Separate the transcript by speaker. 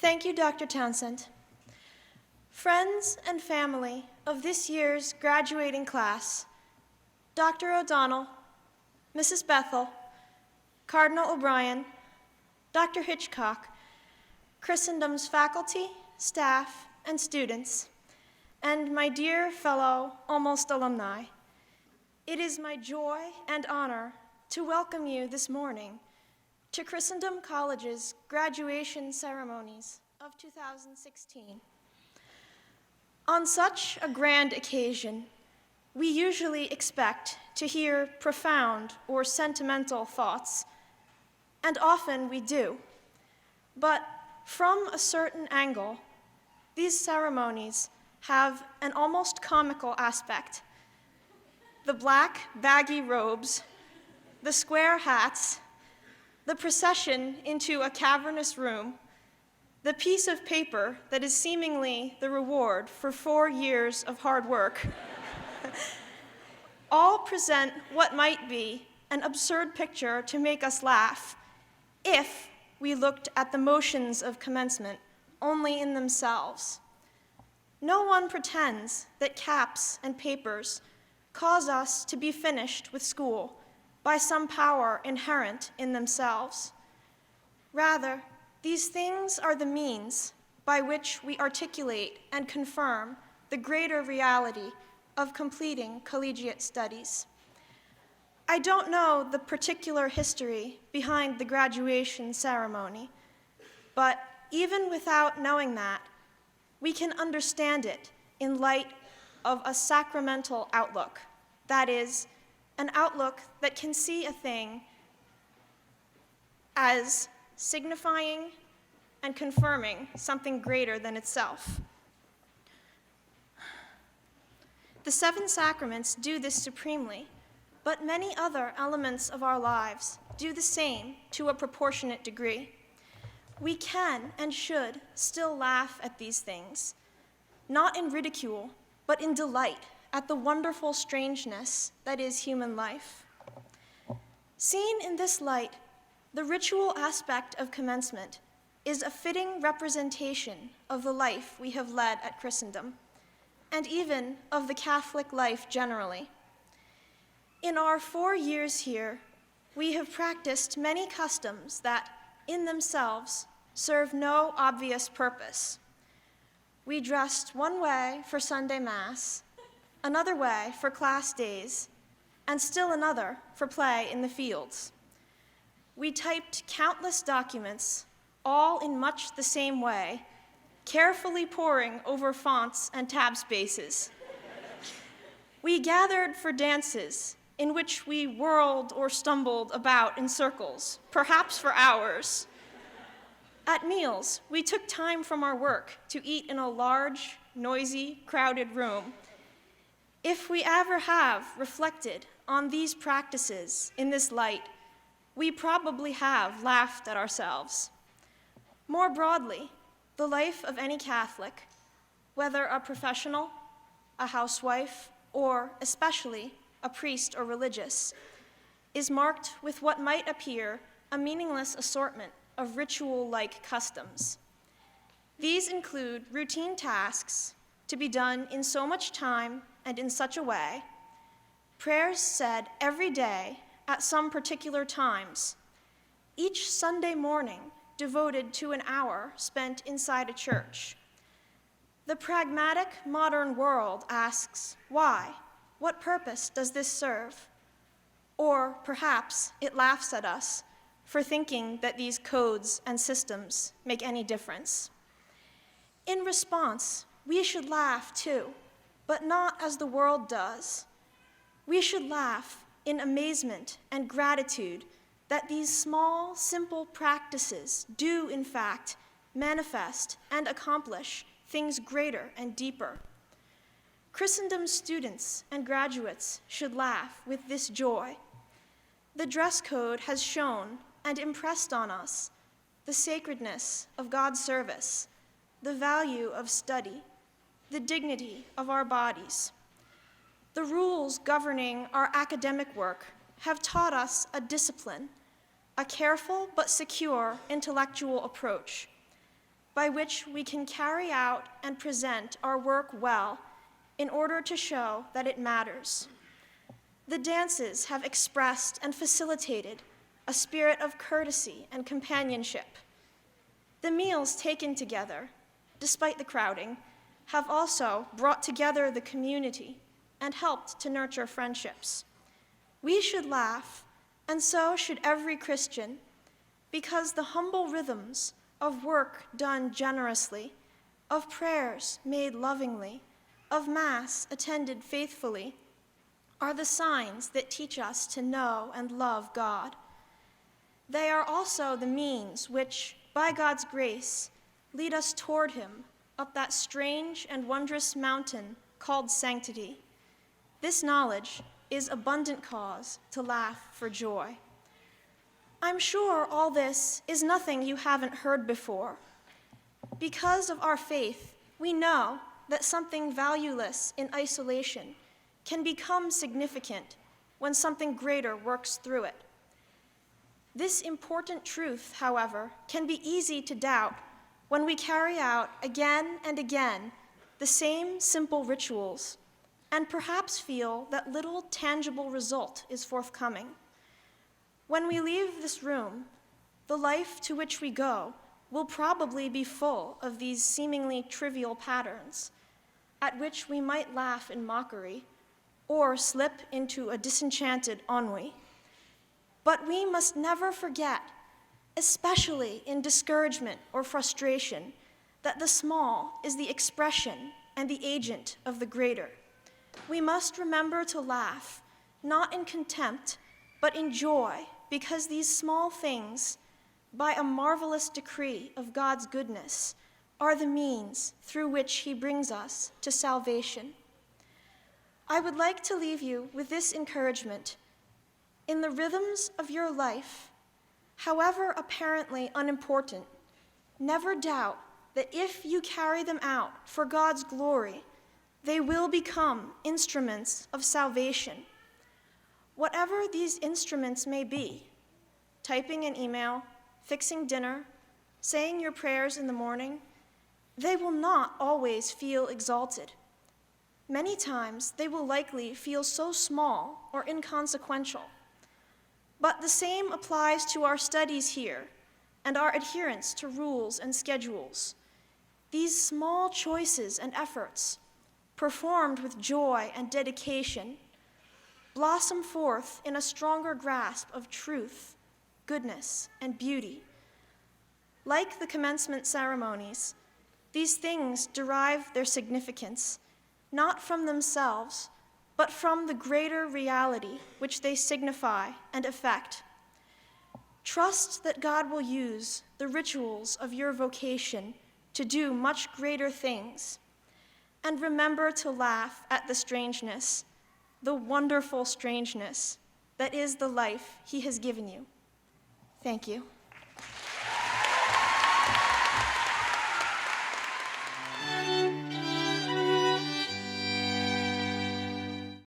Speaker 1: Thank you, Dr. Townsend. Friends and family of this year's graduating class, Dr. O'Donnell, Mrs. Bethel, Cardinal O'Brien, Dr. Hitchcock, Christendom's faculty, staff, and students, and my dear fellow almost alumni, it is my joy and honor to welcome you this morning to Christendom College's graduation ceremonies of 2016. On such a grand occasion, we usually expect to hear profound or sentimental thoughts, and often we do. But from a certain angle, these ceremonies have an almost comical aspect. The black, baggy robes, the square hats, the procession into a cavernous room, the piece of paper that is seemingly the reward for 4 years of hard work, all present what might be an absurd picture to make us laugh if we looked at the motions of commencement only in themselves. No one pretends that caps and papers cause us to be finished with school by some power inherent in themselves. Rather, these things are the means by which we articulate and confirm the greater reality of completing collegiate studies. I don't know the particular history behind the graduation ceremony, but even without knowing that, we can understand it in light of a sacramental outlook. That is, an outlook that can see a thing as signifying and confirming something greater than itself. The 7 sacraments do this supremely, but many other elements of our lives do the same to a proportionate degree. We can and should still laugh at these things, not in ridicule, but in delight at the wonderful strangeness that is human life. Seen in this light, the ritual aspect of commencement is a fitting representation of the life we have led at Christendom, and even of the Catholic life generally. In our 4 years here, we have practiced many customs that, in themselves, serve no obvious purpose. We dressed one way for Sunday Mass, another way for class days, and still another for play in the fields. We typed countless documents, all in much the same way, carefully poring over fonts and tab spaces. We gathered for dances in which we whirled or stumbled about in circles, perhaps for hours. At meals, we took time from our work to eat in a large, noisy, crowded room. If we ever have reflected on these practices in this light, we probably have laughed at ourselves. More broadly, the life of any Catholic, whether a professional, a housewife, or especially a priest or religious, is marked with what might appear a meaningless assortment of ritual-like customs. These include routine tasks to be done in so much time and in such a way, prayers said every day at some particular times, each Sunday morning devoted to an hour spent inside a church. The pragmatic modern world asks, why? What purpose does this serve? Or perhaps it laughs at us for thinking that these codes and systems make any difference. In response, we should laugh too, but not as the world does. We should laugh in amazement and gratitude that these small, simple practices do, in fact, manifest and accomplish things greater and deeper. Christendom students and graduates should laugh with this joy. The dress code has shown and impressed on us the sacredness of God's service, the value of study, the dignity of our bodies. The rules governing our academic work have taught us a discipline, a careful but secure intellectual approach. by which we can carry out and present our work well in order to show that it matters. The dances have expressed and facilitated a spirit of courtesy and companionship. The meals taken together, despite the crowding, have also brought together the community and helped to nurture friendships. We should laugh, and so should every Christian, because the humble rhythms of work done generously, of prayers made lovingly, of Mass attended faithfully, are the signs that teach us to know and love God. They are also the means which, by God's grace, lead us toward Him up that strange and wondrous mountain called sanctity. This knowledge is abundant cause to laugh for joy. I'm sure all this is nothing you haven't heard before. Because of our faith, we know that something valueless in isolation can become significant when something greater works through it. This important truth, however, can be easy to doubt when we carry out again and again the same simple rituals and perhaps feel that little tangible result is forthcoming. When we leave this room, the life to which we go will probably be full of these seemingly trivial patterns, at which we might laugh in mockery or slip into a disenchanted ennui. But we must never forget, especially in discouragement or frustration, that the small is the expression and the agent of the greater. We must remember to laugh, not in contempt, but in joy, because these small things, by a marvelous decree of God's goodness, are the means through which He brings us to salvation. I would like to leave you with this encouragement. In the rhythms of your life, however apparently unimportant, never doubt that if you carry them out for God's glory, they will become instruments of salvation. Whatever these instruments may be, typing an email, fixing dinner, saying your prayers in the morning, they will not always feel exalted. Many times they will likely feel so small or inconsequential. But the same applies to our studies here and our adherence to rules and schedules. These small choices and efforts, performed with joy and dedication, blossom forth in a stronger grasp of truth, goodness, and beauty. Like the commencement ceremonies, these things derive their significance not from themselves, but from the greater reality which they signify and effect. Trust that God will use the rituals of your vocation to do much greater things, and remember to laugh at the strangeness, the wonderful strangeness that is the life He has given you. Thank you.